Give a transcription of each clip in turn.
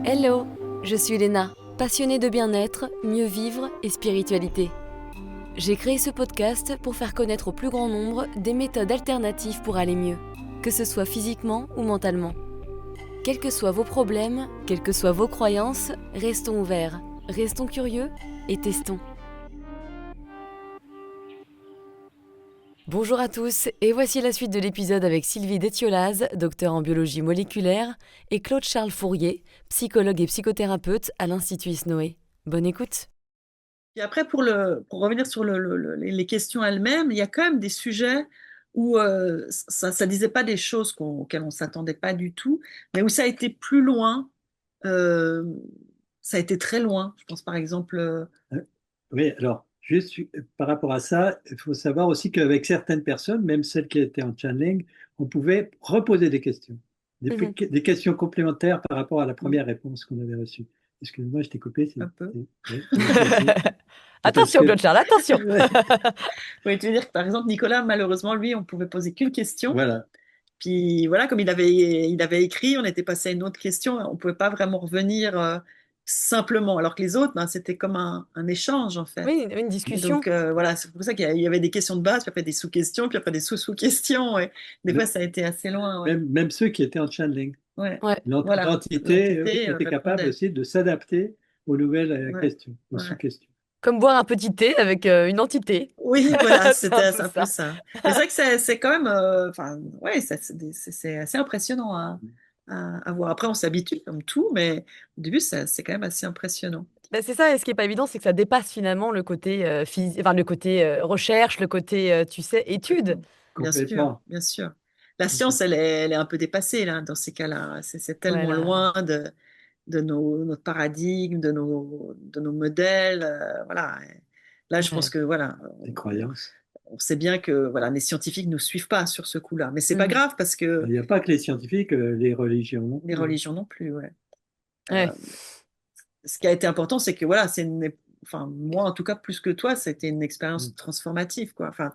Hello, je suis Léna, passionnée de bien-être, mieux vivre et spiritualité. J'ai créé ce podcast pour faire connaître au plus grand nombre des méthodes alternatives pour aller mieux, que ce soit physiquement ou mentalement. Quels que soient vos problèmes, quelles que soient vos croyances, restons ouverts, restons curieux et testons. Bonjour à tous, et voici la suite de l'épisode avec Sylvie Détiolaz, docteur en biologie moléculaire, et Claude-Charles Fourier, psychologue et psychothérapeute à l'Institut ISNOE. Bonne écoute. Et après, pour revenir sur les questions elles-mêmes, il y a quand même des sujets où ça ne disait pas des choses auxquelles on ne s'attendait pas du tout, mais où ça a été plus loin, euh, ça a été très loin. Je pense par exemple, Oui, alors, juste par rapport à ça, il faut savoir aussi qu'avec certaines personnes, même celles qui étaient en channeling, on pouvait reposer des questions, Mhm. des questions complémentaires par rapport à la première réponse qu'on avait reçue. Excuse-moi, je t'ai coupé. un peu. Oui, vas-y. Parce Attention, que, Claude-Charles, attention. ouais, Oui, tu veux dire que par exemple, Nicolas, malheureusement, lui, on pouvait poser qu'une question. voilà. Puis voilà, comme il avait écrit, on était passé à une autre question, on ne pouvait pas vraiment revenir simplement, alors que les autres, ben, c'était comme un échange en fait. Oui, une Et discussion. donc voilà, c'est pour ça qu'il y avait des questions de base, puis après des sous-questions, puis après des sous-sous-questions. Et des fois, ça a été assez loin. Ouais, Même ceux qui étaient en channeling. ouais. Ouais. Voilà, L'entité l'entité était capable répondait. aussi de s'adapter aux nouvelles Ouais, questions, aux ouais. sous-questions. Comme boire un petit thé avec une entité. Oui, voilà, C'est un c'était peu un peu ça. ça. Mais c'est vrai que c'est quand même, enfin, ouais, c'est assez impressionnant à voir. Après, on s'habitue comme tout, mais au début, c'est quand même assez impressionnant. Ben, c'est ça, et ce qui est pas évident, c'est que ça dépasse finalement le côté, enfin, le côté recherche, le côté, tu sais, étude. Bien sûr, Complètement. bien sûr. La science, elle est un peu dépassée là, dans ces cas-là. C'est tellement Voilà. loin de notre paradigme, de nos modèles. Voilà. Là, je pense Ouais. que voilà, Des croyances. on sait bien que voilà, les scientifiques ne nous suivent pas sur ce coup-là. Mais c'est pas Mhm. grave parce que Il n'y a pas que les scientifiques, les religions non les plus. religions non plus. Ouais. Ouais. Euh, Ce qui a été important, c'est que voilà, enfin, moi en tout cas, plus que toi, c'était une expérience transformative, quoi. Enfin,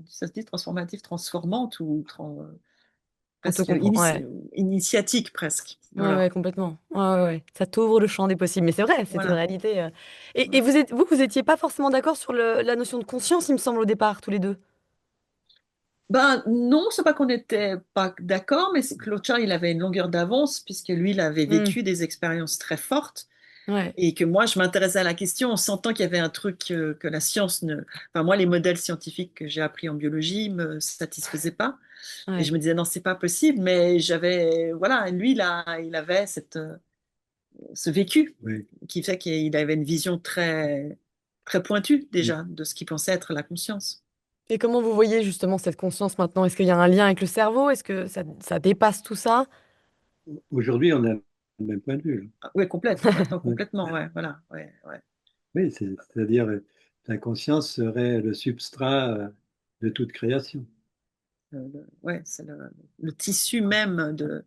ça se dit transformative, transformante ou On te presque comprend. Ouais. initiatique presque. Ouais, Voilà. ouais, complètement. Ouais, ouais, ouais. Ça t'ouvre le champ des possibles. Mais c'est vrai, c'est une Voilà. réalité. Et Ouais. vous étiez pas forcément d'accord sur la notion de conscience, il me semble, au départ, tous les deux. Ben non, c'est pas qu'on n'était pas d'accord, mais c'est que Claude Charles, il avait une longueur d'avance puisque lui, il avait Hmm. vécu des expériences très fortes Ouais. et que moi, je m'intéressais à la question en sentant qu'il y avait un truc que la science ne... Enfin, moi, les modèles scientifiques que j'ai appris en biologie me satisfaisaient pas. Et je Ouais. me disais, non, c'est pas possible, mais voilà, lui, il avait ce vécu Oui. qui fait qu'il avait une vision très, très pointue Oui. déjà de ce qu'il pensait être la conscience. Et comment vous voyez justement cette conscience maintenant? Est-ce qu'il y a un lien avec le cerveau? Est-ce que ça dépasse tout ça? Aujourd'hui, on a le même point de vue, là. Ah, oui, complètement, maintenant Oui, complètement, ouais, voilà, ouais, ouais. oui, c'est-à-dire la conscience serait le substrat de toute création, Ouais, c'est le tissu même de,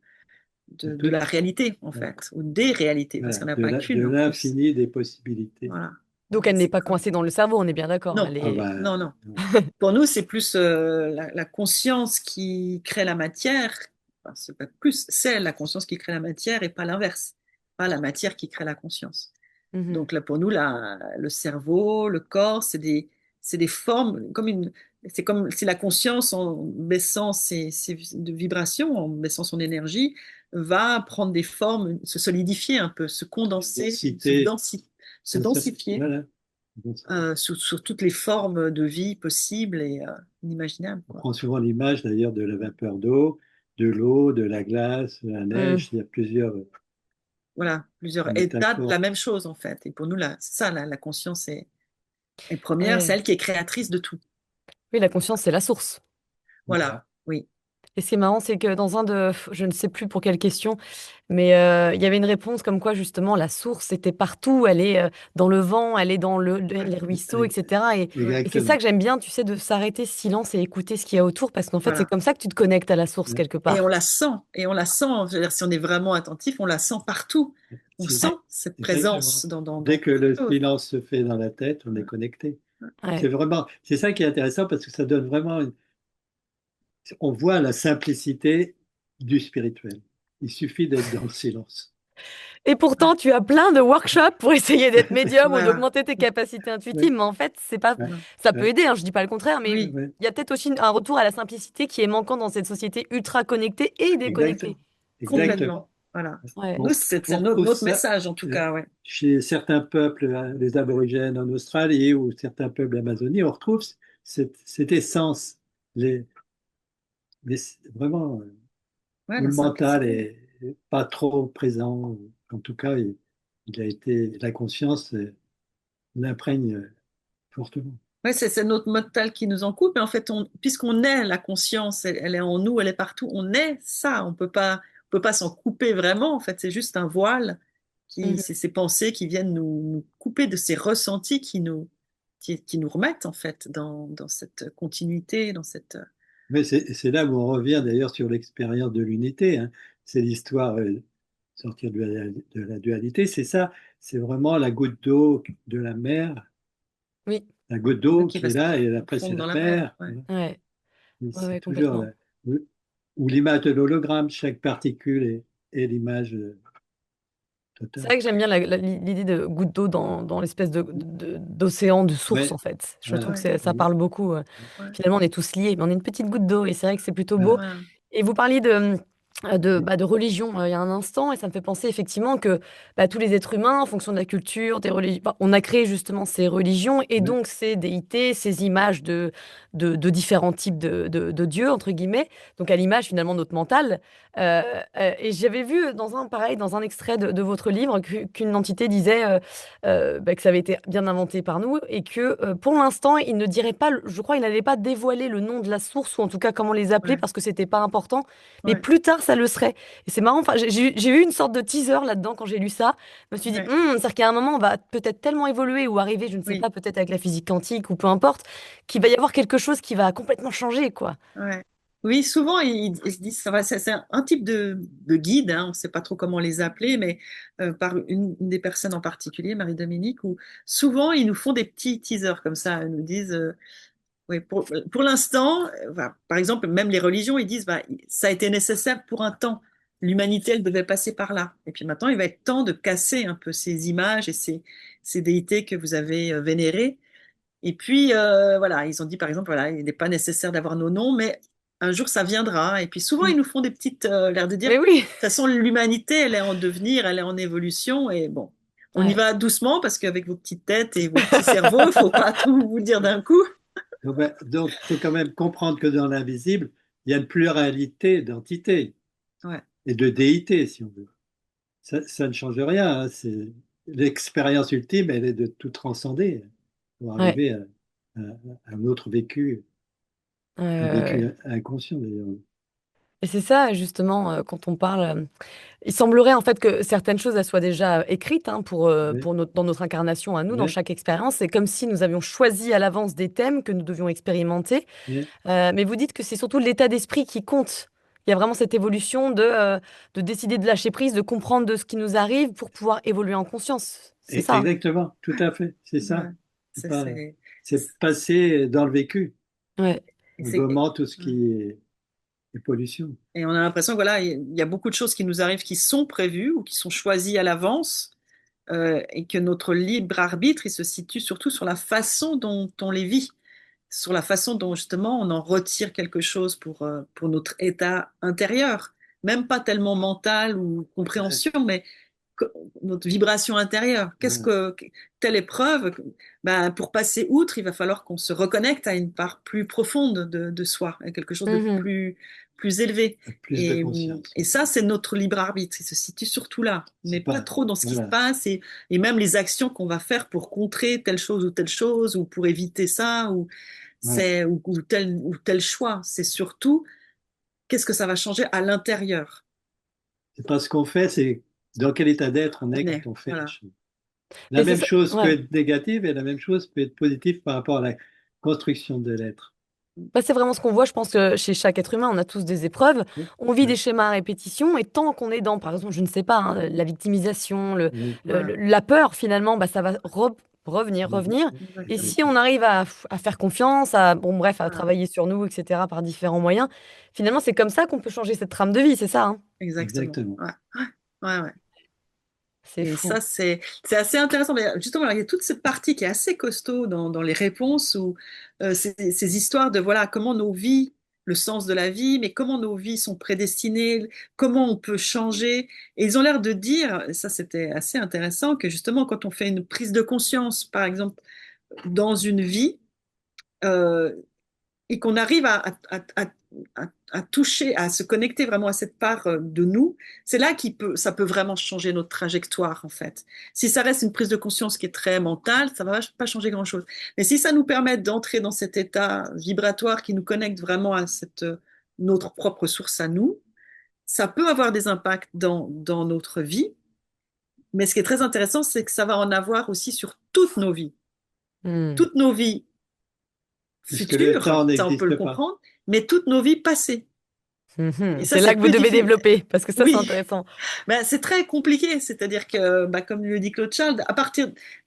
de la toute, réalité, en euh, fait, ou des réalités, parce voilà, qu'on n'a pas de qu'une en plus. l'infini des possibilités. Voilà. Donc elle n'est C'est pas comme... coincée dans le cerveau, on est bien d'accord. Non, Elle Ah est... non, ben, non. Pour nous, c'est plus la conscience qui crée la matière. Enfin, c'est pas plus, c'est la conscience qui crée la matière et pas l'inverse. Pas la matière qui crée la conscience. Mhm. Donc là, pour nous, le cerveau, le corps, c'est des formes, c'est comme si la conscience, en baissant ses de vibrations, en baissant son énergie, va prendre des formes, se solidifier un peu, se condenser, densité, se densifier voilà. sur toutes les formes de vie possibles et inimaginables, On quoi. prend souvent l'image d'ailleurs de la vapeur d'eau, de l'eau, de la glace, de la Mhm. neige. Il y a plusieurs Voilà, plusieurs états de métaphores. la même chose en fait. Et pour nous, c'est ça, la conscience est première, c'est Eh, elle qui est créatrice de tout. oui, la conscience, c'est la source. Voilà, Voilà. oui. Et ce qui est marrant, c'est que dans je ne sais plus pour quelle question, mais il y avait une réponse comme quoi justement la source était partout, elle est dans le vent, elle est dans Ouais, les ruisseaux, etc. ouais, Et c'est ça Exactement. que j'aime bien, tu sais, de s'arrêter silence et écouter ce qu'il y a autour, parce qu'en fait, c'est voilà. comme ça que tu te connectes à la source quelque Et on part. la sent, et on la sent. Je veux dire, si on est vraiment attentif, on la sent partout. On C'est- sent Ouais, cette présence Exactement. dans Dès que quelque le chose. silence se fait dans la tête, on est Ouais, connecté. ouais. C'est ça qui est intéressant parce que ça donne vraiment, on voit la simplicité du spirituel. Il suffit d'être dans le silence. Et pourtant, tu as plein de workshops pour essayer d'être médium ou Voilà. d'augmenter tes capacités intuitives. Oui, Mais en fait, c'est pas, ouais, Non. ça peut ouais, aider, hein, je dis pas le contraire, mais Oui, ouais. il y a peut-être aussi un retour à la simplicité qui est manquant dans cette société ultra connectée et déconnectée. Exactement. complètement. Exactement. Voilà. Ouais. Nous, On c'est retrouve notre ça message, en tout cas, ouais. chez certains peuples, les aborigènes en Australie ou certains peuples d'Amazonie, on retrouve cette essence, les, vraiment, Ouais, où la le mental simplicité. est pas trop présent. En tout cas, il a été, la conscience l'imprègne fortement. Ouais, c'est notre mental qui nous en coupe, mais en fait, puisqu'on est la conscience, elle est en nous, elle est partout, on est ça, on peut pas s'en couper vraiment, en fait, c'est juste un voile, Mhm. c'est ces pensées qui viennent nous couper de ces ressentis qui nous remettent, en fait, dans cette continuité, dans cette... Mais c'est là où on revient d'ailleurs sur l'expérience de l'unité, hein. C'est l'histoire, sortir de la dualité, c'est ça, c'est vraiment la goutte d'eau de la mer, Oui, la goutte d'eau qui qui va est se là et après c'est fondre dans la la mer, mer. ouais. Voilà. ouais, Et ouais, c'est ouais, toujours complètement. ou l'image de l'hologramme, chaque particule est l'image C'est totale. vrai que j'aime bien l'idée de goutte d'eau dans l'espèce d'océan, de source, Ouais, en fait. Je trouve voilà. que Ouais, ça parle beaucoup. ouais, Finalement, on est tous liés, mais on est une petite goutte d'eau, et c'est vrai que c'est plutôt beau. Voilà. voilà. Et vous parliez de religion il y a un instant, et ça me fait penser effectivement que tous les êtres humains, en fonction de la culture, des religions, on a créé justement ces religions et Ouais, donc ces déités, ces images de différents types de dieux, entre guillemets, donc à l'image finalement de notre mental. Euh, et j'avais vu dans un extrait de votre livre qu'une entité disait que ça avait été bien inventé par nous et que pour l'instant, il ne dirait pas, je crois, il n'allait pas dévoiler le nom de la source ou en tout cas comment les appeler Ouais, parce que c'était pas important. Mais ouais, plus tard, ça le serait. Et c'est marrant, enfin, j'ai eu une sorte de teaser là-dedans quand j'ai lu ça. Je me suis dit, ouais, c'est-à-dire qu'à un moment, on va peut-être tellement évoluer ou arriver, je ne sais oui. pas, peut-être avec la physique quantique ou peu importe, qu'il va y avoir quelque chose qui va complètement changer, quoi. Ouais. Oui, souvent ils se disent, ça va, c'est un type de guide, hein, on ne sait pas trop comment les appeler, mais par une des personnes en particulier, Marie-Dominique, où souvent ils nous font des petits teasers comme ça, ils nous disent, oui, pour l'instant, par exemple, même les religions, ils disent, bah, ça a été nécessaire pour un temps, l'humanité, elle devait passer par là, et puis maintenant il va être temps de casser un peu ces images et ces déités que vous avez vénérées. Et puis, voilà, ils ont dit, par exemple, voilà, il n'est pas nécessaire d'avoir nos noms, mais un jour, ça viendra. Et puis, souvent, ils Mm. nous font des petites, l'air de dire, de Mais oui, toute façon, l'humanité, elle est en devenir, elle est en évolution. Et bon, on y ouais. va doucement parce qu'avec vos petites têtes et vos petits cerveaux, il ne faut pas tout vous dire d'un coup. Donc, il faut quand même comprendre que dans l'invisible, il y a une pluralité d'entités Ouais, et de déités, si on veut. Ça ne change rien, hein. C'est l'expérience ultime, elle est de tout transcender pour Ouais. arriver à un autre vécu, un Ouais. vécu inconscient d'ailleurs. Et c'est ça, justement, quand on parle. Il semblerait en fait que certaines choses elles soient déjà écrites hein, Oui, dans notre incarnation à nous, dans oui, chaque expérience. C'est comme si nous avions choisi à l'avance des thèmes que nous devions expérimenter. oui. Mais vous dites que c'est surtout l'état d'esprit qui compte. Il y a vraiment cette évolution de décider de lâcher prise, de comprendre de ce qui nous arrive pour pouvoir évoluer en conscience. C'est ça, hein. Exactement, tout à fait, c'est ça. ouais. C'est C'est, pas, c'est, c'est passer dans le vécu, Ouais. en c'est- gommant tout ce qui est pollution. et on a l'impression que voilà, il y a beaucoup de choses qui nous arrivent qui sont prévues ou qui sont choisies à l'avance et que notre libre arbitre, il se situe surtout sur la façon dont on les vit, sur la façon dont justement on en retire quelque chose pour notre état intérieur, même pas tellement mental ou Ouais, compréhension, mais notre vibration intérieure. voilà. Telle épreuve, ben, pour passer outre, il va falloir qu'on se reconnecte à une part plus profonde de soi, à quelque chose de Mhm. plus élevé. Plus de conscience. Et ça, c'est notre libre arbitre. Il se situe surtout là, mais C'est pas pas, trop dans ce qui se voilà. passe et même les actions qu'on va faire pour contrer telle chose ou pour éviter ça Ouais. ou tel choix. C'est surtout qu'est-ce que ça va changer à l'intérieur. C'est pas ce qu'on fait, c'est dans quel état d'être on est quand on fait les Voilà. choses. La Et c'est même ça. chose peut Ouais. être négative et la même chose peut être positive par rapport à la construction de l'être. C'est vraiment ce qu'on voit, je pense que chez chaque être humain, on a tous des épreuves, Oui, on vit des oui, schémas à répétition, et tant qu'on est dans, par exemple, je ne sais pas, hein, la victimisation, oui, Voilà. la peur, finalement, ça va revenir, oui, revenir. Et oui. Exactement. si on arrive à faire confiance, bon, bref, à Voilà. travailler sur nous, etc., par différents moyens, finalement, c'est comme ça qu'on peut changer cette trame de vie, c'est ça, hein. Exactement. Exactement. Ouais. Ouais, ouais. C'est Et fou. ça, c'est assez intéressant. Mais justement, alors, il y a toute cette partie qui est assez costaud dans les réponses, où ces histoires de voilà comment nos vies, le sens de la vie, mais comment nos vies sont prédestinées, comment on peut changer. Et ils ont l'air de dire, et ça c'était assez intéressant, que justement quand on fait une prise de conscience, par exemple, dans une vie, euh, et qu'on arrive à toucher, à se connecter vraiment à cette part de nous, c'est là ça peut vraiment changer notre trajectoire, en fait. Si ça reste une prise de conscience qui est très mentale, ça ne va pas changer grand-chose. Mais si ça nous permet d'entrer dans cet état vibratoire qui nous connecte vraiment à notre propre source à nous, ça peut avoir des impacts dans notre vie. Mais ce qui est très intéressant, c'est que ça va en avoir aussi sur toutes nos vies. Hmm. Toutes nos vies puisque le futures, temps ça on peut le n'existe pas. comprendre, mais toutes nos vies passées. Mhm. Et ça, C'est là c'est que vous plus devez difficile. développer, parce que ça, c'est Oui, intéressant. ben, c'est très compliqué. C'est-à-dire que, bah, comme le dit Claude Charles,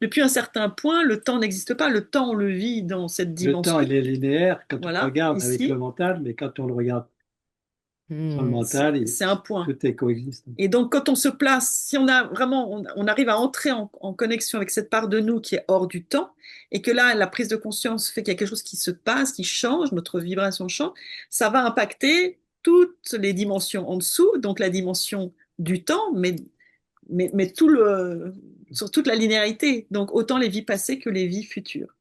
depuis un certain point, le temps n'existe pas. Le temps, on le vit dans cette Le temps, dimension. il est linéaire quand on Voilà, regarde avec le ici, mental, mais quand on le regarde sans le Hmm. mental, c'est un point. tout est coexistant. Et donc, quand on se place, si on a vraiment, on arrive à entrer en connexion avec cette part de nous qui est hors du temps, et que là, la prise de conscience fait qu'il y a quelque chose qui se passe, qui change, notre vibration change, ça va impacter toutes les dimensions en dessous, donc la dimension du temps, mais sur toute la linéarité. Donc, autant les vies passées que les vies futures.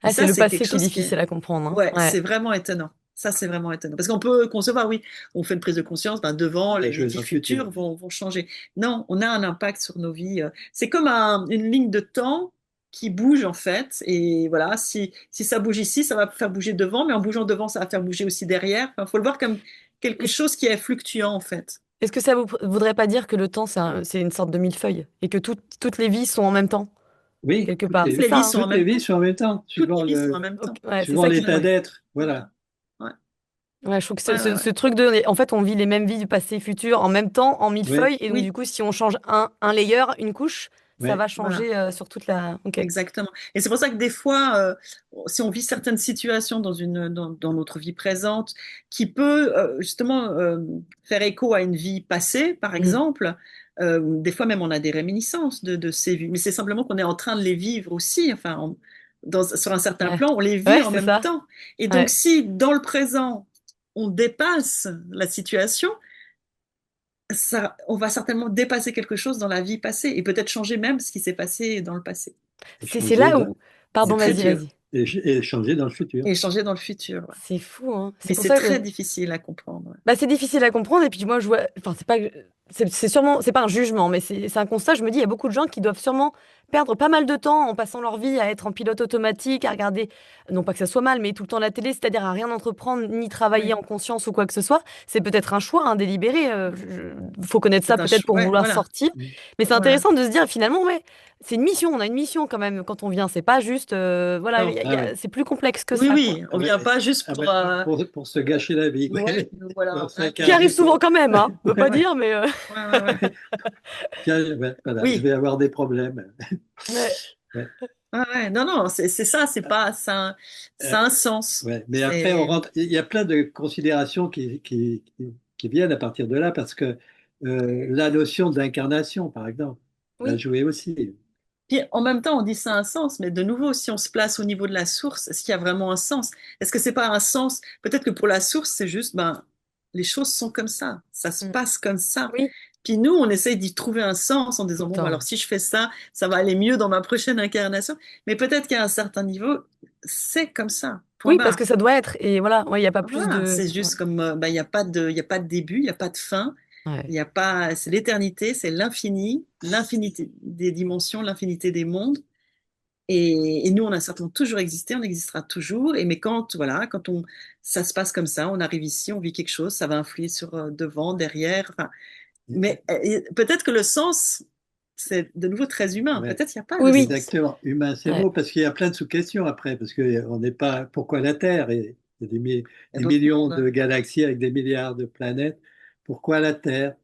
Et Ah, c'est ça, le c'est quelque passé qui est chose qui est, difficile à comprendre, hein. ouais, Ouais. c'est vraiment étonnant. Ça, c'est vraiment étonnant. Parce qu'on peut concevoir, oui, on fait une prise de conscience, ben, devant, On va les jouer vies dans le futur. futures vont changer. Non, on a un impact sur nos vies. C'est comme une ligne de temps qui bouge, en fait. Et voilà, si ça bouge ici, ça va faire bouger devant, mais en bougeant devant, ça va faire bouger aussi derrière. Il faut le voir comme quelque Est-ce chose qui est fluctuant, en fait. est-ce que ça vous voudrait pas dire que le temps, c'est une sorte de millefeuille et que toutes les vies sont en même temps, Oui, quelque part? Toutes C'est les ça, vies hein? sont en toutes les même vies temps. sont en même temps, Toutes les vies sont en même temps. Ouais, c'est suivant ça qui l'état me... d'être. Voilà. Voilà. Ouais, Ouais, je trouve que ouais, ouais, ouais. ce truc de... En fait, on vit les mêmes vies du passé et futur en même temps, en Oui, millefeuille, et donc Oui, du coup, si on change un layer, une couche, ça oui. va voilà. changer sur toute la... Ok. Exactement. Et c'est pour ça que des fois, si on vit certaines situations dans notre vie présente, qui peut justement faire écho à une vie passée, par Mm. exemple, des fois même on a des réminiscences de ces vies, mais c'est simplement qu'on est en train de les vivre aussi. Enfin, sur un certain Ouais, plan, on les vit ouais, en c'est même ça. temps. Et donc, Ouais. si dans le présent, on dépasse la situation, on va certainement dépasser quelque chose dans la vie passée et peut-être changer même ce qui s'est passé dans le passé. C'est Changer là où... C'est Pardon, très vas-y, dur. vas-y. et changer dans le futur. Et changer dans le futur. Ouais. C'est fou, hein. C'est Mais pour c'est ça très que... difficile à comprendre. Ouais. Bah, c'est difficile à comprendre et puis moi je vois enfin c'est pas c'est sûrement c'est pas un jugement mais c'est un constat je me dis il y a beaucoup de gens qui doivent sûrement perdre pas mal de temps en passant leur vie à être en pilote automatique à regarder non pas que ça soit mal mais tout le temps la télé c'est-à-dire à rien entreprendre ni travailler Oui. en conscience ou quoi que ce soit c'est peut-être un choix hein, délibéré faut connaître ça C'est peut-être pour ouais, vouloir voilà. sortir Mm. mais c'est Voilà. intéressant de se dire finalement ouais c'est une mission on a une mission quand même quand on vient c'est pas juste voilà Non. Ah oui. c'est plus complexe que Oui, ça quoi oui. Ah On ben, vient pas juste ah ben, pour se gâcher la vie. ouais, Pour voilà, qui arrive s'incarner souvent pour. quand même hein on veut pas ouais, dire mais ouais, ouais, ouais. Tiens, ouais, voilà, je Oui. vais avoir des problèmes. ouais. Ouais. Ouais, ouais. Non, non, c'est ça. C'est pas Euh, ça a un sens. ouais. Mais après, on C'est rentre. Il y a plein de considérations qui viennent à partir de là, parce que la notion d'incarnation, par exemple, va oui. jouer aussi. Puis en même temps, on dit ça a un sens, mais de nouveau, si on se place au niveau de la source, est-ce qu'il y a vraiment un sens? Est-ce que c'est pas un sens? Peut-être que pour la source, c'est juste, ben, les choses sont comme ça se Mm. passe comme ça. Oui, Puis nous, on essaye d'y trouver un sens en tout disant, le bon, ben, temps. alors si je fais ça, ça va aller mieux dans ma prochaine incarnation. Mais peut-être qu'à un certain niveau, c'est comme ça. Point Oui, parce que barre. ça doit être. Et voilà, ouais, il n'y a pas plus Voilà, de. c'est Ouais. juste comme, ben, il y a pas de début, il n'y a pas de fin. Il Ouais. y a pas, c'est l'éternité, c'est l'infini, l'infinité des dimensions, l'infinité des mondes. Et nous, on a certainement toujours existé, on existera toujours. Et mais quand, voilà, ça se passe comme ça, on arrive ici, on vit quelque chose, ça va influer sur devant, derrière. Enfin, mais peut-être que le sens, c'est de nouveau très humain. Ouais. Peut-être qu'il n'y a pas Oui, de oui. sens. Exactement. Humain, c'est le Ouais. mot, parce qu'il y a plein de sous-questions après, parce qu'on n'est pas. Pourquoi la Terre? Et il y a Il y a des d'autres millions mondes. de galaxies avec des milliards de planètes. Pourquoi la Terre?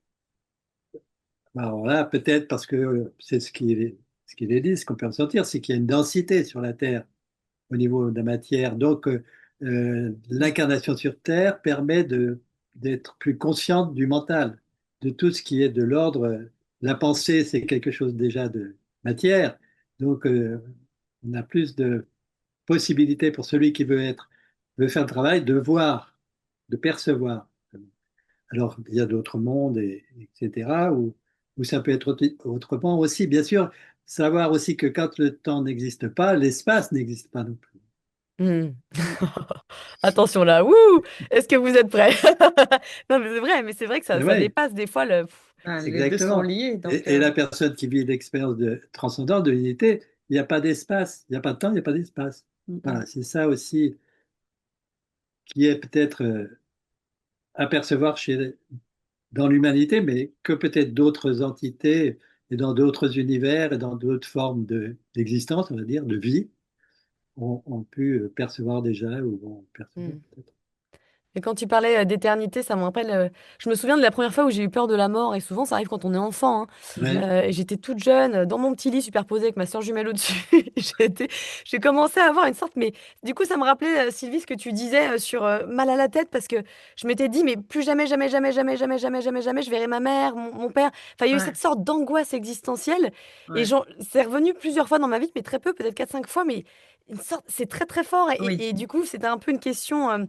Alors là, peut-être parce que c'est ce qu'il est dit, ce qu'on peut ressentir, c'est qu'il y a une densité sur la Terre au niveau de la matière. Donc, l'incarnation sur Terre permet d'être plus consciente du mental, de tout ce qui est de l'ordre la pensée, c'est quelque chose déjà de matière. Donc, on a plus de possibilités pour celui qui veut faire le travail, de voir, de percevoir. Alors, il y a d'autres mondes, etc., où ça peut être autrement aussi. Bien sûr, savoir aussi que quand le temps n'existe pas, l'espace n'existe pas non plus. Hmm. Attention là, wouh! Est-ce que vous êtes prêts? Non, mais c'est vrai que ça, Mais ça ouais, dépasse des fois le. Les deux sont exactement. liés. Donc, Et la personne qui vit l'expérience de transcendance, de l'unité, il n'y a pas d'espace, il n'y a pas de temps, il n'y a pas d'espace. Voilà, c'est ça aussi qui est peut-être à percevoir dans l'humanité, mais que peut-être d'autres entités et dans d'autres univers et dans d'autres formes d'existence, on va dire, de vie, ont pu percevoir déjà ou vont percevoir Hmm. peut-être. Et quand tu parlais d'éternité, ça me rappelle. Je me souviens de la première fois où j'ai eu peur de la mort, et souvent ça arrive quand on est enfant, hein. Ouais. Et j'étais toute jeune, dans mon petit lit superposé avec ma soeur jumelle au-dessus. J'ai commencé à avoir une sorte. Mais du coup, ça me rappelait, Sylvie, ce que tu disais sur mal à la tête, parce que je m'étais dit, mais plus jamais, jamais, jamais, jamais, jamais, jamais, jamais, jamais, je verrai ma mère, mon père. Enfin, il y a eu cette sorte d'angoisse existentielle. Et ouais. c'est revenu plusieurs fois dans ma vie, mais très peu, peut-être 4 5 fois, mais une sorte, c'est très, très fort. Oui. Et du coup, c'était un peu une question.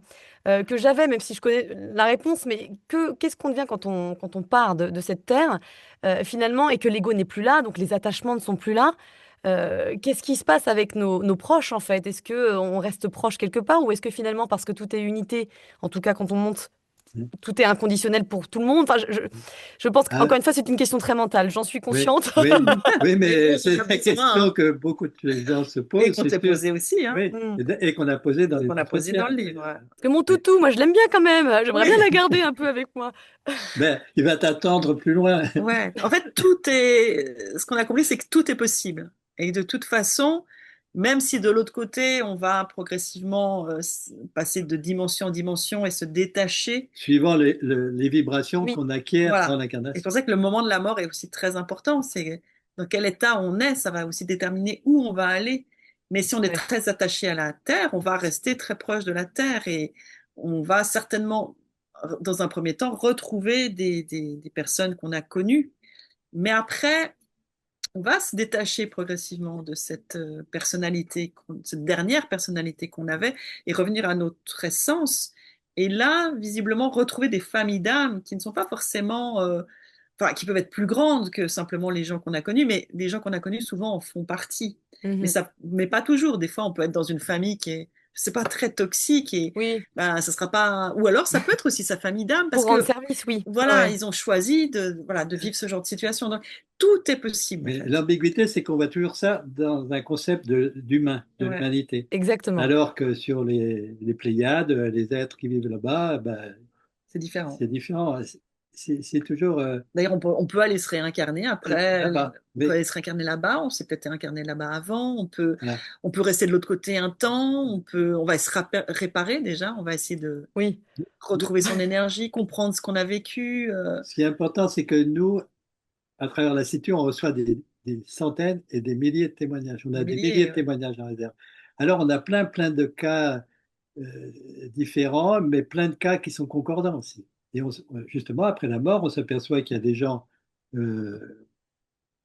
Que j'avais, même si je connais la réponse, mais qu'est-ce qu'on devient quand on part de cette terre, finalement, et que l'ego n'est plus là, donc les attachements ne sont plus là. Qu'est-ce qui se passe avec nos proches, en fait? Est-ce que on reste proche quelque part, ou est-ce que finalement, parce que tout est unité, en tout cas quand on monte, tout est inconditionnel pour tout le monde? Enfin, je pense Ah, qu'encore une fois, c'est une question très mentale, j'en suis oui, consciente. oui, oui, Mais mais bon, c'est comme la dit Thomas, question hein, que beaucoup de gens se et posent, qu'on c'est t'est sûr. posé aussi, hein, Oui, Mm. et qu'on a posé dans les qu'on a posé dans entretiens. le livre. Ouais. Parce que mon Oui. toutou, moi, je l'aime bien quand même. J'aimerais bien Oui, la garder un peu avec moi. Ben, il va t'attendre plus loin. ouais. En fait, tout est. Ce qu'on a compris, c'est que tout est possible. Et de toute façon, même si de l'autre côté, on va progressivement passer de dimension en dimension et se détacher, Suivant les vibrations Oui, qu'on acquiert dans voilà. Et c'est l'incarnation. pour ça que le moment de la mort est aussi très important. C'est dans quel état on est, ça va aussi déterminer où on va aller. Mais si on est ouais. très attaché à la Terre, on va rester très proche de la Terre et on va certainement, dans un premier temps, retrouver des personnes qu'on a connues. Mais après, on va se détacher progressivement de cette personnalité, cette dernière personnalité qu'on avait et revenir à notre essence. Et là, visiblement, retrouver des familles d'âmes qui ne sont pas forcément, enfin, qui peuvent être plus grandes que simplement les gens qu'on a connus, mais les gens qu'on a connus souvent en font partie. Mais Mhm. ça, mais pas toujours. Des fois, on peut être dans une famille qui est, je sais pas, très toxique et Oui. ben, ça sera pas. Ou alors, ça peut être aussi sa famille d'âmes parce Pour rendre que service, oui. Ouais, voilà, ouais. ils ont choisi de vivre ce genre de situation. Donc, tout est possible, en Mais fait. l'ambiguïté, c'est qu'on voit toujours ça dans un concept d'humain, de Ouais, l'humanité. Exactement. Alors que sur les Pléiades, les êtres qui vivent là-bas, ben, c'est différent. c'est différent. C'est toujours D'ailleurs, on peut aller se réincarner après, là-bas. on peut Mais aller se réincarner là-bas, on s'est peut-être réincarné là-bas avant, voilà. on peut rester de l'autre côté un temps, on va se réparer déjà, on va essayer de Oui. retrouver son énergie, comprendre ce qu'on a vécu. Ce qui est important, c'est que nous, à travers l'Institut, on reçoit des centaines et des milliers de témoignages. On Des a des milliers milliers. de témoignages en réserve. Alors, on a plein de cas différents, mais plein de cas qui sont concordants aussi. Et justement, après la mort, on s'aperçoit qu'il y a des gens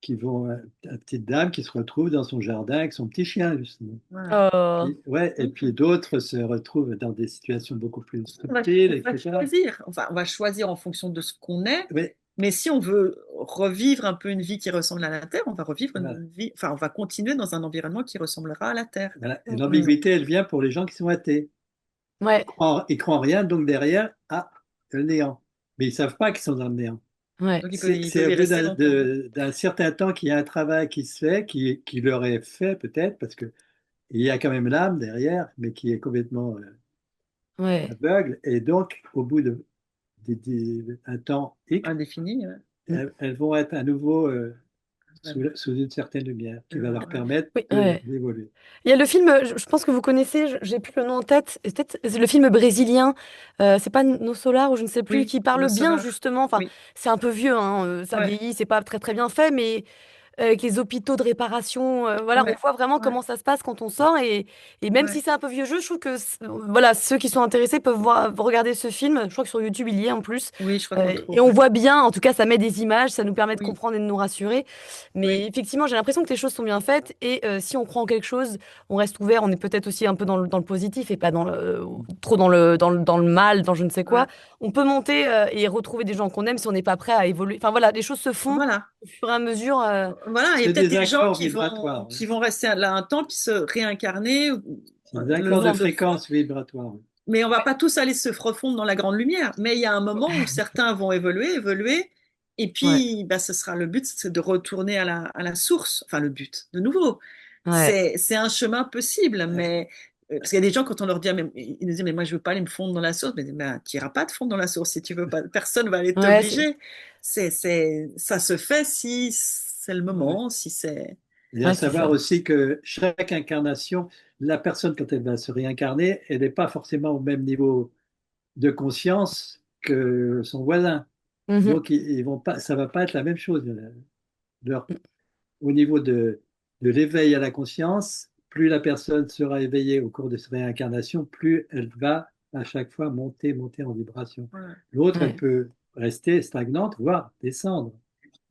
qui vont, à petite dame, qui se retrouve dans son jardin avec son petit chien, justement. Voilà. Oh. Ouais, et puis d'autres se retrouvent dans des situations beaucoup plus subtiles, On va etc. choisir, enfin, on va choisir en fonction de ce qu'on est. Mais Mais si on veut revivre un peu une vie qui ressemble à la Terre, on va revivre voilà, une vie, enfin, on va continuer dans un environnement qui ressemblera à la Terre. voilà. Et Mm. l'ambiguïté, elle vient pour les gens qui sont athées. Ouais, Ils croient en rien, donc derrière, le néant. Mais ils ne savent pas qu'ils sont dans le néant. ouais. Donc, il C'est peut au y bout rester longtemps. d'un certain temps qu'il y a un travail qui se fait, qui leur est fait peut-être, parce qu'il y a quand même l'âme derrière, mais qui est complètement Ouais. aveugle. Et donc, au bout un temps X, Indéfini. Mm. elles vont être à nouveau Ouais. sous une certaine lumière qui va leur Ouais. permettre Oui, ouais. d'évoluer. Il y a le film, je pense que vous connaissez, j'ai plus le nom en tête, et peut-être c'est le film brésilien, c'est pas No Solar ou je ne sais plus, Oui, qui nos parle bien solars. justement, enfin Oui, c'est un peu vieux, hein, ça ouais, vieillit, c'est pas très très bien fait, mais avec les hôpitaux de réparation. Voilà, on Ouais, voit vraiment ouais, comment ça se passe quand on sort. Et même si ouais. c'est un peu vieux jeu, je trouve que voilà, ceux qui sont intéressés peuvent regarder ce film. Je crois que sur YouTube, il y est en plus. Oui, je crois qu'on le Et trouve. on Ouais. voit bien, en tout cas, ça met des images, ça nous permet de Oui, comprendre et de nous rassurer. Mais oui, effectivement, j'ai l'impression que les choses sont bien faites. Et si on croit en quelque chose, on reste ouvert. On est peut-être aussi un peu dans le positif et pas trop dans le mal, dans je ne sais quoi. ouais. On peut monter et retrouver des gens qu'on aime si on n'est pas prêt à évoluer. Enfin voilà, les choses se font Voilà. au fur et à mesure. Voilà, il y a C'est peut-être des des gens accords vibratoires. qui vont rester là un temps, puis se réincarner, C'est des le accords de nombre de fois. fréquence vibratoire. Mais on va pas tous aller se refondre dans la grande lumière. Mais il y a un moment où certains vont évoluer, et Ouais, puis bah, ce sera le but, c'est de retourner à la source. Enfin, le but, de nouveau. ouais, C'est un chemin possible, mais parce qu'il y a des gens, quand on leur dit, ah, mais, ils nous disent, mais moi, je veux pas aller me fondre dans la source. Mais ben, tu iras pas te fondre dans la source si tu veux pas. Personne va aller ouais, t'obliger. Ça se fait si c'est le Ouais. moment, si c'est. Et à ouais, c'est savoir ça. aussi que chaque incarnation, la personne, quand elle va se réincarner, elle n'est pas forcément au même niveau de conscience que son voisin. Mhm. Donc, ils vont pas, ça va pas être la même chose. Leur- Au niveau de l'éveil à la conscience, plus la personne sera éveillée au cours de sa réincarnation, plus elle va à chaque fois monter en vibration. Voilà. L'autre, elle Ouais. peut rester stagnante, voire descendre.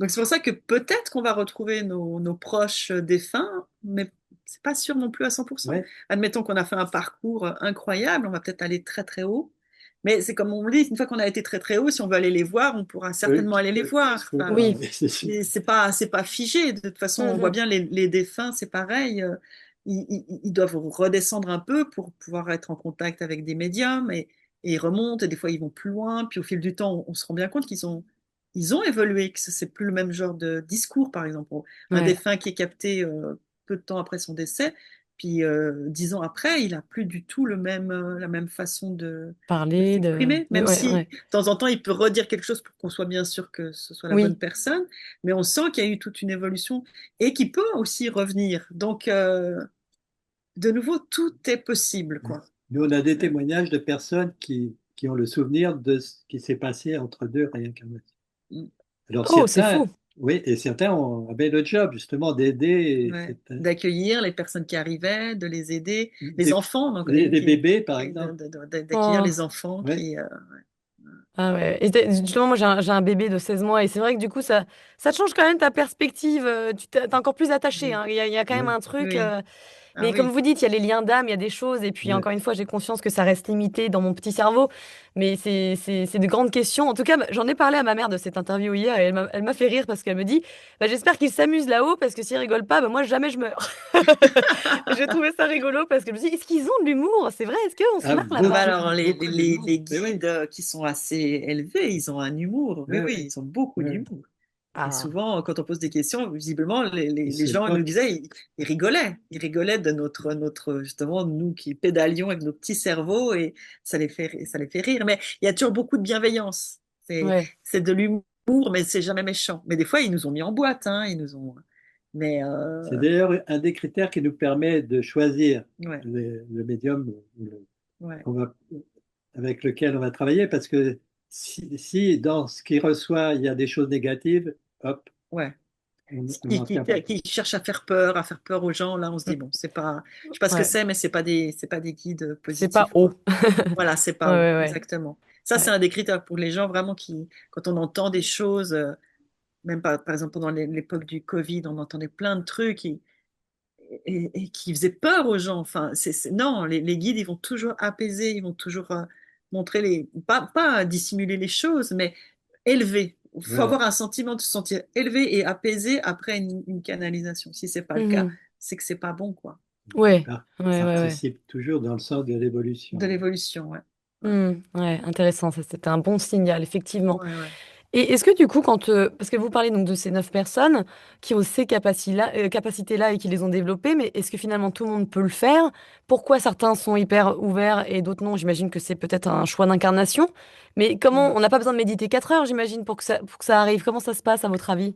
Donc c'est pour ça que peut-être qu'on va retrouver nos proches défunts, mais c'est pas sûr non plus à 100%. Ouais. Admettons qu'on a fait un parcours incroyable, on va peut-être aller très très haut, mais c'est comme on le dit, une fois qu'on a été très très haut, si on veut aller les voir, on pourra certainement aller les voir. Faut Enfin, voir, Oui. oui, c'est sûr. et c'est pas figé. De toute façon, on voit Mhm. bien les défunts, c'est pareil. Ils doivent redescendre un peu pour pouvoir être en contact avec des médiums et ils remontent et des fois ils vont plus loin. Puis au fil du temps, on se rend bien compte ils ont évolué, que c'est plus le même genre de discours, par exemple. Un Ouais. défunt qui est capté peu de temps après son décès, puis 10 ans après, il a plus du tout la même façon de Parler s'exprimer, même ouais, si ouais. de temps en temps, il peut redire quelque chose pour qu'on soit bien sûr que ce soit la bonne Oui. personne, mais on sent qu'il y a eu toute une évolution et qui peut aussi revenir. Donc, de nouveau, tout est possible, quoi. Nous, on a des Euh, témoignages de personnes qui ont le souvenir de ce qui s'est passé entre deux réincarnations. Alors Oh, c'est certains, fou. oui, et certains avaient le job justement d'aider ouais. D'accueillir les personnes qui arrivaient, de les aider, les des, enfants, donc, des bébés, par exemple. d'accueillir Oh. les enfants Ouais. qui. Ah ouais. Et justement, moi, j'ai un bébé de 16 mois et c'est vrai que du coup, ça te change quand même ta perspective. Tu t'es encore plus attaché, Oui, hein. Il y a quand même Ouais. un truc. oui. Ah Mais comme oui. vous dites, il y a les liens d'âme, il y a des choses. Et puis, Ouais. encore une fois, j'ai conscience que ça reste limité dans mon petit cerveau. Mais c'est de grandes questions. En tout cas, j'en ai parlé à ma mère de cette interview hier et elle m'a fait rire parce qu'elle me dit, bah, j'espère qu'il s'amuse là-haut parce que s'il rigole pas, bah, moi, jamais je meurs. J'ai trouvé ça rigolo parce que je me dis, est-ce qu'ils ont de l'humour? C'est vrai, est-ce qu'on se Ah, marre Ah bah là-bas? alors, beaucoup d'humour. les Mais oui. guides qui sont assez élevés, ils ont un humour. Oui, Ouais, oui, ouais, ils ont beaucoup ouais. d'humour. Et Ah, souvent, quand on pose des questions, visiblement, Ils les se gens nous moquent. disaient, ils rigolaient. Ils rigolaient de justement, nous qui pédalions avec nos petits cerveaux et ça les fait rire. Mais il y a toujours beaucoup de bienveillance. ouais. C'est de l'humour, mais c'est jamais méchant. Mais des fois, ils nous ont mis en boîte, hein, ils nous ont. Mais C'est d'ailleurs un des critères qui nous permet de choisir ouais, le médium ouais, qu'on va, avec lequel on va travailler, parce que si dans ce qu'il reçoit, il y a des choses négatives, hop, ouais. on n'en tient pas Qui compte. cherche à faire peur aux gens, là, on se dit, bon, c'est pas, je sais pas ce que Ouais. c'est, mais c'est pas des guides C'est pas positifs, haut. quoi. Voilà, c'est Ouais, pas haut, ouais, ouais. exactement. Ça, c'est Ouais. un des critères pour les gens vraiment qui, quand on entend des choses, même par exemple pendant l'époque du Covid, on entendait plein de trucs et qui faisaient peur aux gens. Enfin, non, les guides, ils vont toujours apaiser, ils vont toujours montrer pas dissimuler les choses, mais élever. Il faut Voilà. avoir un sentiment de se sentir élevé et apaisé après une canalisation. Si c'est pas le cas, Mhm. c'est que c'est pas bon, quoi. Ouais, Ça ouais, ouais, ouais. participe toujours dans le sens de De l'évolution. l'évolution, ouais. Ouais, Ouais, intéressant, ça c'était un bon signal, effectivement. ouais, ouais. Et est-ce que du coup, parce que vous parlez donc de ces 9 personnes qui ont ces capacités-là et qui les ont développées, mais est-ce que finalement tout le monde peut le faire? Pourquoi certains sont hyper ouverts et d'autres non? J'imagine que c'est peut-être un choix d'incarnation. Mais comment, Mm. on n'a pas besoin de méditer 4 heures, j'imagine, pour que ça arrive. Comment ça se passe à votre avis?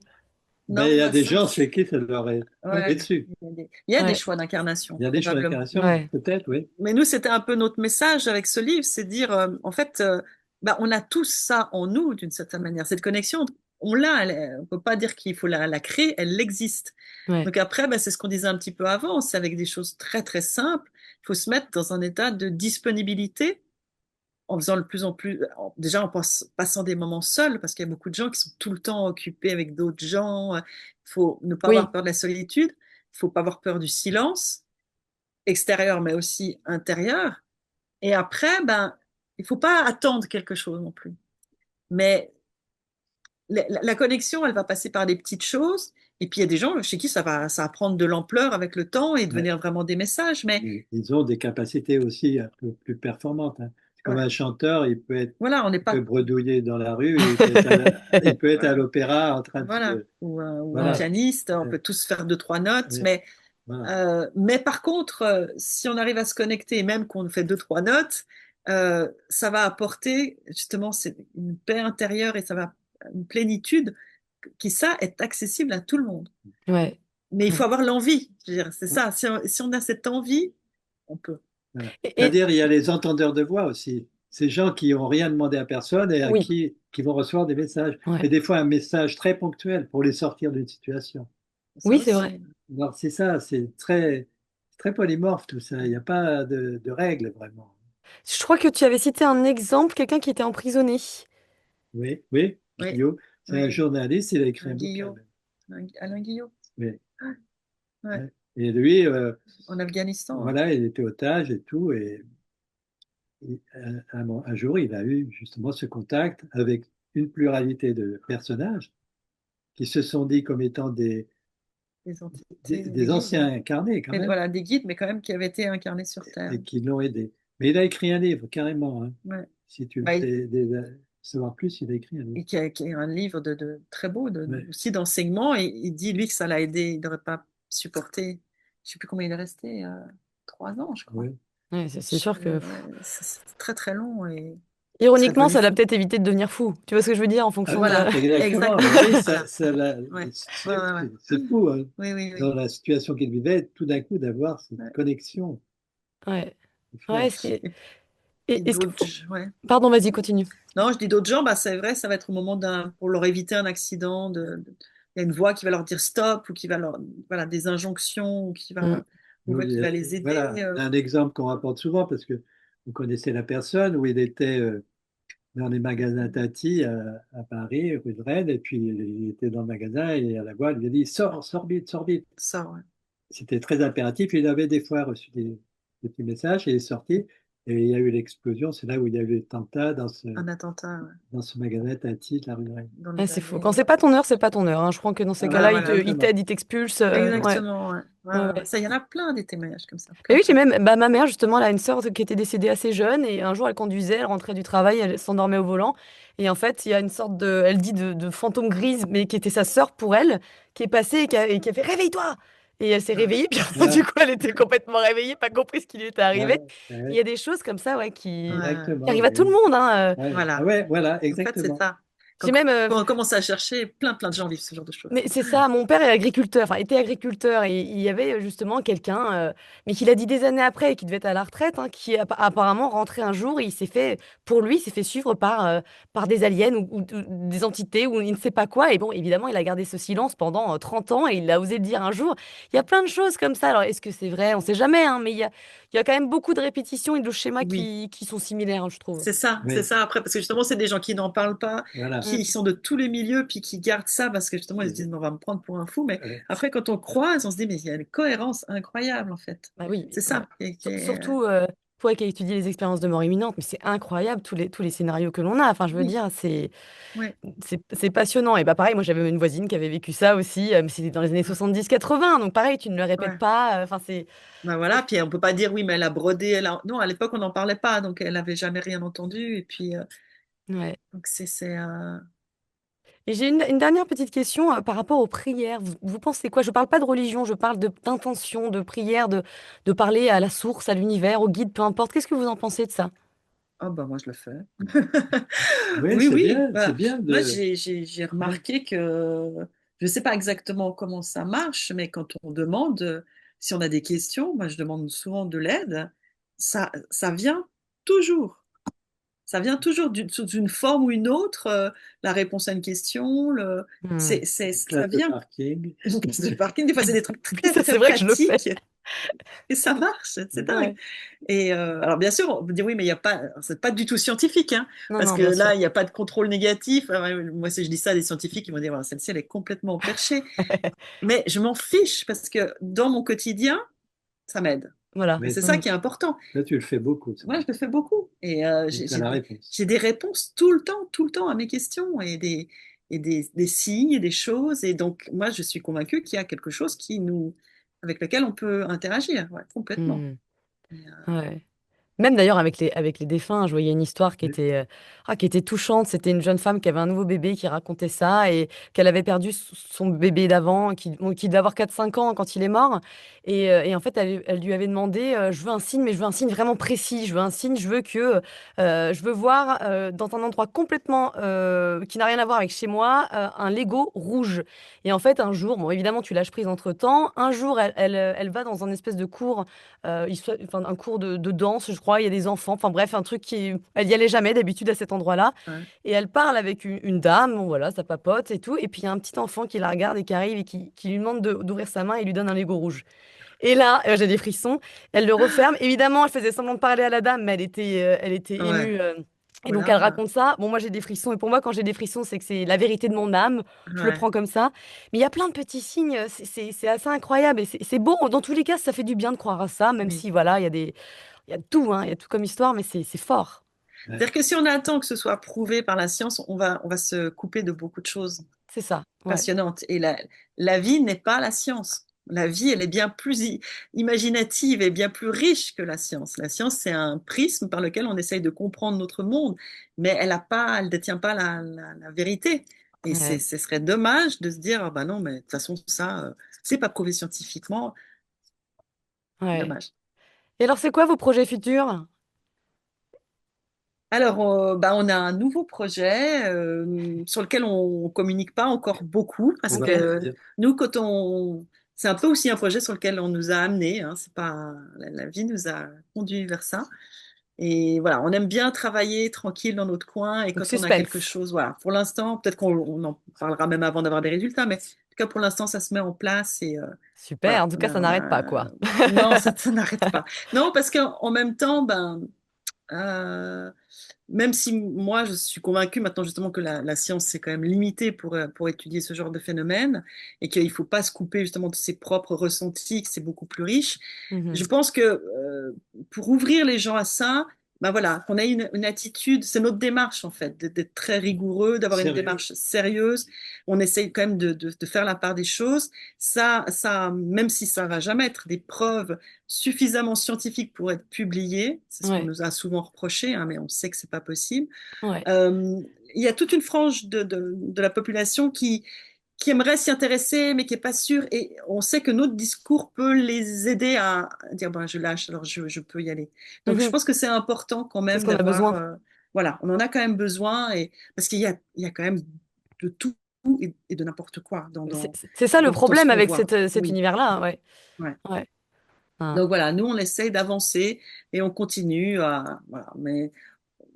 Ben, il y Non, a bah des ça, gens chez qui ça leur est ouais, tombé dessus. il y a des Ouais, choix d'incarnation, Il y a des choix probablement. d'incarnation, ouais, peut-être, oui. Mais nous, c'était un peu notre message avec ce livre, c'est dire, en fait, bah, on a tous ça en nous, d'une certaine manière. Cette connexion, on l'a, on ne peut pas dire qu'il faut la créer, elle existe. Ouais. Donc après, ben, c'est ce qu'on disait un petit peu avant, c'est avec des choses très très simples. Il faut se mettre dans un état de disponibilité en faisant le plus en plus, déjà en passant des moments seuls, parce qu'il y a beaucoup de gens qui sont tout le temps occupés avec d'autres gens. Il faut ne pas Oui. avoir peur de la solitude, il faut pas avoir peur du silence, extérieur mais aussi intérieur. Et après, ben, il faut pas attendre quelque chose non plus. Mais la connexion, elle va passer par des petites choses. Et puis il y a des gens chez qui ça va prendre de l'ampleur avec le temps et Ouais. devenir vraiment des messages. Mais Et ils ont des capacités aussi un peu plus performantes, hein. C'est comme ouais, un chanteur, voilà, on n'est il peut pas. bredouiller dans la rue, et il peut être à Voilà, l'opéra en train voilà. de... Ou un Voilà. pianiste, on Euh, peut tous faire deux, trois notes. ouais, voilà. Mais par contre, si on arrive à se connecter, et même qu'on fait deux, trois notes, ça va apporter justement une paix intérieure et ça va une plénitude qui, ça, est accessible à tout le monde. Ouais. Mais il Ouais. faut avoir l'envie. Je veux dire, c'est ça. Si on a cette envie, on peut. Voilà. Et C'est-à-dire, il y a les entendeurs de voix aussi. Ces gens qui n'ont rien demandé à personne et oui, qui vont recevoir des messages. ouais. Mais des fois, un message très ponctuel pour les sortir d'une situation. Ça Oui, c'est vrai. aussi. Alors, c'est ça, c'est très polymorphe tout ça. Il n'y a pas de règles vraiment. Je crois que tu avais cité un exemple, quelqu'un qui était emprisonné. Oui, oui, Oui, Guillaume, c'est un oui. journaliste, il a écrit un bouquin Guillot, même. Alain Guillot. Oui, Ouais. ouais. Et lui, En Afghanistan. Hein. voilà, il était otage et tout. Un jour, il a eu justement ce contact avec une pluralité de personnages qui se sont dit comme étant Des entités, des des guides. anciens incarnés quand Mais même, voilà, des guides, mais quand même qui avaient été incarnés sur Terre. et qui l'ont aidé. Mais il a écrit un livre, carrément, hein. Ouais. Si tu Bah, veux savoir plus, il a écrit un livre. et qui a un livre de très beau, Ouais. aussi d'enseignement. Et il dit, lui, que ça l'a aidé. Il n'aurait pas supporté, je ne sais plus combien il est resté, 3 ans, je crois. Ouais. Ouais, c'est sûr que C'est très, très long. Et il serait ironiquement, devenu ça l'a fou. peut-être évité de devenir fou. Tu vois ce que je veux dire en fonction de. Voilà, Exactement, mais exactement. oui, Voilà. Ouais. Ouais, ouais, ouais. c'est fou, hein, Oui, oui, dans oui. la situation qu'il vivait, tout d'un coup d'avoir cette Ouais. connexion. Ouais. C'est Ouais, fort. Et est-ce que d'autres, ouais. Pardon, vas-y, continue. Non, je dis d'autres gens, bah, c'est vrai, ça va être au moment pour leur éviter un accident. Il y a une voix qui va leur dire stop ou qui va leur, voilà, des injonctions ou Mm. qui va les aider. Voilà, un exemple qu'on rapporte souvent parce que vous connaissez la personne où il était dans les magasins Tati à Paris, rue de Rennes, et puis il était dans le magasin et à la voix, il lui a dit sors, sors vite, sors vite. Ça, ouais. C'était très impératif. Il avait des fois reçu des petits messages et il est sorti. Et il y a eu l'explosion. C'est là où il y a eu l'attentat Un attentat, ouais, dans ce magasin Tati de la rue de Rennes. dans Ah, les c'est fou. années. Quand c'est pas ton heure, c'est pas ton heure, hein. Je crois que dans ces Voilà, Bah cas-là, voilà, il exactement. t'aide, il t'expulse. Ouais. exactement, ouais. Ouais, Ouais, ouais, ouais. ouais. Ça, il y en a plein des témoignages comme ça, Et plein, oui, j'ai plein. même, bah, ma mère, justement, elle a une sœur qui était décédée assez jeune et un jour, elle conduisait, elle rentrait du travail, elle s'endormait au volant. Et en fait, il y a une sorte elle dit de fantôme grise, mais qui était sa sœur pour elle, qui est passée et qui a fait réveille-toi! Et elle s'est Ouais, réveillée, puis du Voilà. coup, elle était complètement réveillée, pas compris ce qui lui était arrivé. Ouais, Il ouais, y a des choses comme ça, ouais, qui ouais. exactement. arrivent à tout le Oui. monde, hein. Ouais. Ah Voilà. ouais, voilà, En fait, c'est exactement. ça. Quand, J'ai même, quand on commence à chercher, plein de gens vivent ce genre de choses. Mais c'est ça, mon père est agriculteur, enfin était agriculteur, et il y avait justement quelqu'un, mais qu'il a dit des années après et qui devait être à la retraite, hein, qui apparemment rentré un jour et pour lui, il s'est fait suivre par des aliens ou des entités ou il ne sait pas quoi. Et bon, évidemment, il a gardé ce silence pendant 30 ans et il a osé le dire un jour. Il y a plein de choses comme ça. Alors, est-ce que c'est vrai? On ne sait jamais, hein, mais il y a quand même beaucoup de répétitions et de schémas Oui. qui sont similaires, hein, je trouve. C'est Oui, ça après, parce que justement, c'est des gens qui n'en parlent pas, voilà. qui sont de tous les milieux, puis qui gardent ça parce que justement, ils se disent, on va me prendre pour un fou. Mais Ouais. après, quand on croise, on se dit, mais il y a une cohérence incroyable, en fait. Bah oui, C'est ouais. ça. Surtout toi qui as étudié les expériences de mort imminente, mais c'est incroyable tous les scénarios que l'on a. Enfin, je veux Oui, dire, ouais, c'est passionnant. Et bah pareil, moi j'avais une voisine qui avait vécu ça aussi, mais c'était dans les années 70-80. Donc pareil, tu ne le répètes ouais. pas. Enfin, c'est. Ben voilà, puis on peut pas dire, oui, mais elle a brodé. Non, à l'époque, on n'en parlait pas, donc elle n'avait jamais rien entendu. Et puis, Ouais. donc Et j'ai une dernière petite question par rapport aux prières. Vous pensez quoi? Je parle pas de religion, je parle d'intention, de prière, de parler à la source, à l'univers, au guide, peu importe. Qu'est-ce que vous en pensez de ça? oh, ben moi, je le fais. Oui, Oui, oui. c'est Bah, bien moi, de. j'ai Ouais. remarqué que je ne sais pas exactement comment ça marche, mais quand on demande, si on a des questions, moi, je demande souvent de l'aide, ça vient toujours. Ça vient toujours sous une forme ou une autre, la réponse à une question, Hmm. ça Classe de vient. parking. Une place de parking, des fois, c'est des trucs Oui, très, ça, très c'est vrai que je le fais. pratiques et ça marche, c'est dingue. Ouais. Et alors, bien sûr, on peut dire oui, mais il y a pas, c'est pas du tout scientifique, hein, Non, parce non, que bien sûr. là, il n'y a pas de contrôle négatif. Moi, si je dis ça à des scientifiques, ils vont dire, voilà, celle-ci, elle est complètement perchée. Mais je m'en fiche parce que dans mon quotidien, ça m'aide. Voilà. Et Mais c'est ça Hmm. qui est important. là, tu le fais beaucoup, ça. Moi, je le fais beaucoup. Et Donc, tu as la réponse. j'ai des réponses tout le temps à mes questions et des signes et des choses. Et donc, moi, je suis convaincue qu'il y a quelque chose avec lequel on peut interagir, ouais, complètement. Hmm. Et, Ouais. Même d'ailleurs avec les défunts, je voyais une histoire qui était touchante. C'était une jeune femme qui avait un nouveau bébé qui racontait ça et qu'elle avait perdu son bébé d'avant, qui devait avoir 4 5 ans quand il est mort. Et en fait, elle lui avait demandé, je veux un signe, mais je veux un signe vraiment précis. Je veux un signe, je veux voir dans un endroit complètement qui n'a rien à voir avec chez moi, un Lego rouge. Et en fait, un jour, bon, évidemment, tu lâches prise entre-temps. Un jour, elle va dans un espèce de cours enfin, un cours de danse, je crois. Il y a des enfants. Enfin bref, un truc qui. Elle y allait jamais d'habitude à cet endroit-là. ouais. Et elle parle avec une dame. Bon, voilà, ça papote et tout. Et puis il y a un petit enfant qui la regarde et qui arrive et qui lui demande d'ouvrir sa main et lui donne un Lego rouge. Et là, j'ai des frissons. Elle le referme. Évidemment, elle faisait semblant de parler à la dame, mais elle était Ouais. émue. Et Oh donc elle là, raconte ça. Bon, moi j'ai des frissons. Et pour moi, quand j'ai des frissons, c'est que c'est la vérité de mon âme. Je le ouais. prends comme ça. Mais il y a plein de petits signes. C'est assez incroyable. Et c'est beau. Dans tous les cas, ça fait du bien de croire à ça, même Oui. si, voilà, il y a tout, hein. Il y a tout comme histoire, mais c'est fort. Ouais. C'est-à-dire que si on attend que ce soit prouvé par la science, on va se couper de beaucoup de choses C'est ça. Ouais. passionnantes. Et la vie n'est pas la science. La vie, elle est bien plus imaginative et bien plus riche que la science. La science, c'est un prisme par lequel on essaye de comprendre notre monde, mais elle détient pas la vérité. Et Ouais. ce serait dommage de se dire, ah bah non, mais de toute façon, ça, c'est pas prouvé scientifiquement. Ouais. Dommage. Et alors, c'est quoi vos projets futurs? Alors, bah, on a un nouveau projet sur lequel on communique pas encore beaucoup On parce va pas Ok. que dire. nous, c'est un peu aussi un projet sur lequel on nous a amenés. Hein, c'est pas la vie nous a conduit vers ça. Et voilà, on aime bien travailler tranquille dans notre coin et Donc, quand on a quelque suspense. chose, voilà. Pour l'instant, peut-être qu'on en parlera même avant d'avoir des résultats, mais en tout cas pour l'instant, ça se met en place et Super. voilà, En tout cas, ça n'arrête pas, quoi. non, ça n'arrête pas. Non, parce qu'en même temps, ben. euh, Même si moi, je suis convaincue maintenant justement que la science, c'est quand même limité pour étudier ce genre de phénomène et qu'il ne faut pas se couper justement de ses propres ressentis, que c'est beaucoup plus riche. Je Mhm. pense que pour ouvrir les gens à ça, ben voilà, qu'on ait une attitude, c'est notre démarche en fait, d'être très rigoureux, d'avoir une Sérieux. démarche sérieuse. On essaye quand même de faire la part des choses. Même si ça va jamais être des preuves suffisamment scientifiques pour être publiées, c'est ce qu'on Ouais. nous a souvent reproché, hein, mais on sait que c'est pas possible. Ouais. Euh, il y a toute une frange de la population qui aimerait s'y intéresser, mais qui n'est pas sûre. Et on sait que notre discours peut les aider à dire, ben, je lâche, alors je peux y aller. Donc, je Mhm. pense que c'est important quand C'est ce même qu'on a d'avoir... besoin. voilà, on en a quand même besoin, parce qu'il y a quand même de tout et de n'importe quoi C'est ça le dans ce problème qu'on avec voit. cet Oui, univers-là. Ouais. ouais. Ouais. Ah. Donc voilà, nous, on essaye d'avancer et on continue voilà, mais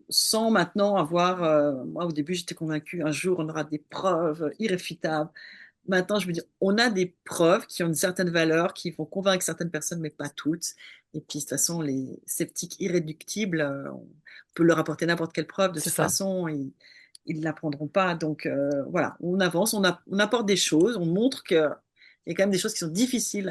sans maintenant avoir... moi, au début, j'étais convaincue, un jour, on aura des preuves irréfutables. Maintenant, je me dis, on a des preuves qui ont une certaine valeur, qui vont convaincre certaines personnes, mais pas toutes. Et puis, de toute façon, les sceptiques irréductibles, on peut leur apporter n'importe quelle preuve. De C'est toute ça. façon, ils ne l'apprendront pas. Donc, voilà, on avance, on apporte des choses, on montre qu'il y a quand même des choses qui sont difficiles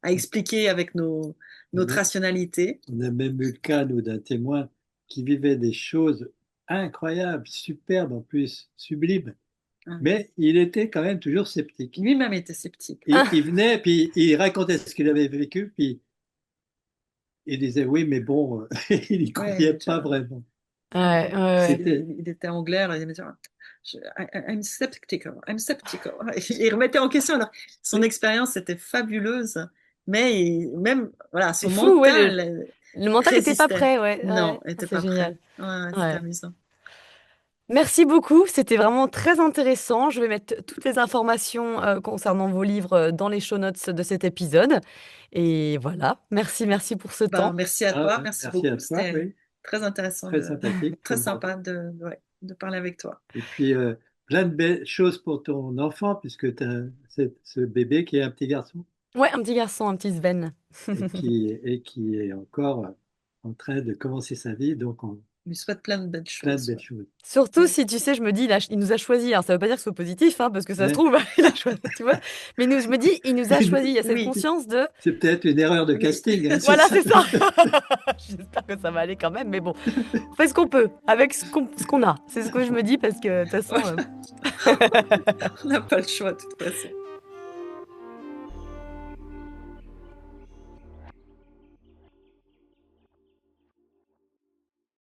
à expliquer avec On notre a, rationalité. on a même eu le cas, nous, d'un témoin qui vivait des choses incroyables, superbes en plus, sublimes. Hein. Mais il était quand même toujours sceptique. Lui-même était sceptique. Il venait, puis il racontait ce qu'il avait vécu, puis il disait oui, mais bon, il n'y croyait Ouais, pas vraiment. Ouais, ouais, ouais. C'était, il était anglais, alors il me disait, I'm skeptical, I'm skeptical. Il remettait en question. Alors, son expérience était fabuleuse, mais même voilà, C'est son fou, ouais. mental Le mental n'était pas résistait. prêt, ouais. Non, Ouais. il Ah, n'était c'est pas prêt. génial. Ouais, ouais, c'était Ouais. amusant. Merci beaucoup, c'était vraiment très intéressant. Je vais mettre toutes les informations concernant vos livres dans les show notes de cet épisode. Et voilà, merci pour ce Ben, temps. merci à ah, toi, ouais, merci merci à beaucoup. toi, C'était oui. Très intéressant, très sympathique. très comme sympa de parler avec toi. Et puis, plein de belles choses pour ton enfant, puisque tu as ce bébé qui est un petit garçon Ouais, un petit garçon, un petit Sven. et qui est encore en train de commencer sa vie, donc Je lui souhaite plein de belles plein de choses. belles Ouais. choses. Surtout Ouais. si tu sais, je me dis, il nous a choisis. Alors, ça veut pas dire que c'est positif, hein, parce que ça se Ouais. trouve, il a choisi, tu vois. Mais je me dis, il nous a choisis. Il y a cette Oui, conscience de. C'est peut-être une erreur de oui. casting, hein, Voilà, ça. c'est ça. J'espère que ça va aller quand même, mais bon, on fait ce qu'on peut avec ce qu'on a. C'est ce que je me dis parce que de toute façon. On n'a pas le choix de toute façon.